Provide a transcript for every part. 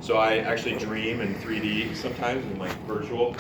So I actually dream in 3D sometimes and like virtual.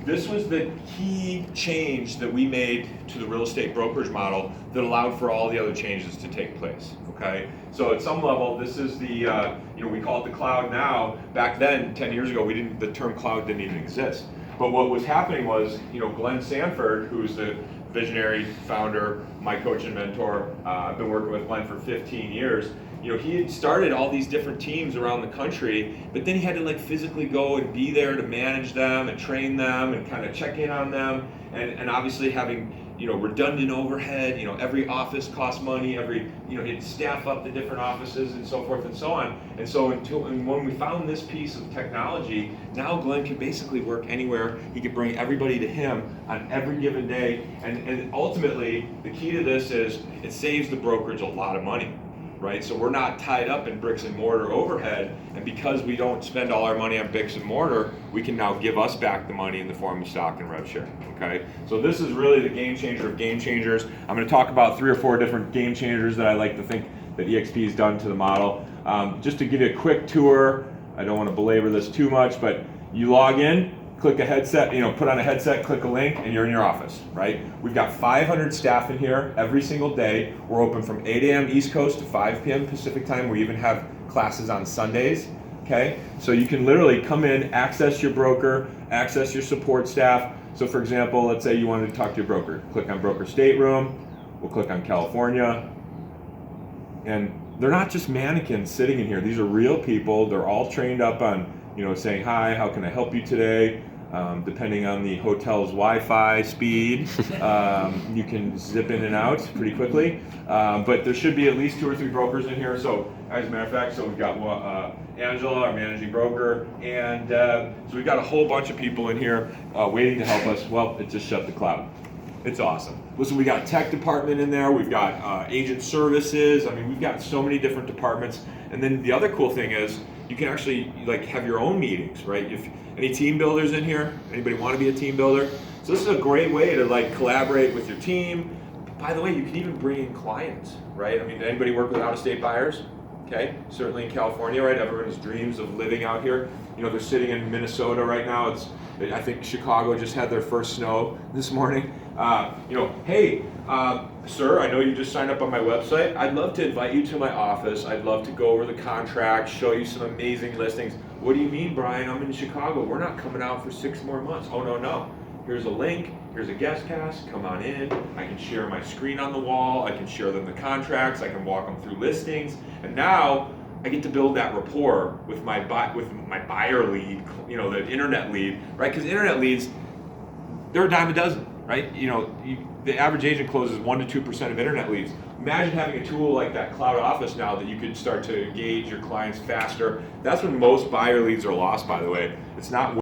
This was the key change that we made to the real estate brokerage model that allowed for all the other changes to take place. Okay, so at some level, this is the we call it the cloud now. Back then, 10 years ago, the term cloud didn't even exist. But what was happening was, Glenn Sanford, who's the visionary founder, my coach and mentor, I've been working with Glenn for 15 years. He had started all these different teams around the country, but then he had to physically go and be there to manage them and train them and kind of check in on them, and obviously having redundant overhead. Every office costs money. He'd staff up the different offices and so forth and so on. And so when we found this piece of technology, now Glenn can basically work anywhere. He could bring everybody to him on every given day, and ultimately the key to this is it saves the brokerage a lot of money. Right, so we're not tied up in bricks and mortar overhead, and because we don't spend all our money on bricks and mortar, we can now give us back the money in the form of stock and rev share. Okay, so this is really the game changer of game changers. I'm going to talk about 3 or 4 different game changers that I like to think that EXP has done to the model. Just to give you a quick tour, I don't want to belabor this too much, but you log in, click a headset, put on a headset, click a link, and you're in your office, right? We've got 500 staff in here every single day. We're open from 8 a.m. East Coast to 5 p.m. Pacific time. We even have classes on Sundays, okay? So you can literally come in, access your broker, access your support staff. So for example, let's say you wanted to talk to your broker. Click on broker stateroom, we'll click on California, and they're not just mannequins sitting in here. These are real people. They're all trained up on saying, hi, how can I help you today? Depending on the hotel's Wi-Fi speed, you can zip in and out pretty quickly. But there should be at least 2 or 3 brokers in here. So as a matter of fact, we've got Angela, our managing broker, and so we've got a whole bunch of people in here waiting to help us. Well, it just shut the cloud. It's awesome. Listen, we got a tech department in there. We've got agent services. I mean, we've got so many different departments. And then the other cool thing is you can actually have your own meetings, right? If any team builders in here, anybody want to be a team builder? So this is a great way to collaborate with your team. By the way, you can even bring in clients, right? I mean, anybody work with out-of-state buyers? Okay, certainly in California, right? Everyone's dreams of living out here. They're sitting in Minnesota right now. I think Chicago just had their first snow this morning. Hey, sir, I know you just signed up on my website. I'd love to invite you to my office. I'd love to go over the contract, show you some amazing listings. What do you mean, Brian? I'm in Chicago. We're not coming out for 6 more months. Oh, no. Here's a link. Here's a guest pass. Come on in. I can share my screen on the wall. I can share them the contracts. I can walk them through listings. And now I get to build that rapport with my buyer lead, the internet lead, right? Because internet leads, they're a dime a dozen, right? The average agent closes 1% to 2% of internet leads. Imagine having a tool like that Cloud Office now that you could start to engage your clients faster. That's when most buyer leads are lost, by the way. It's not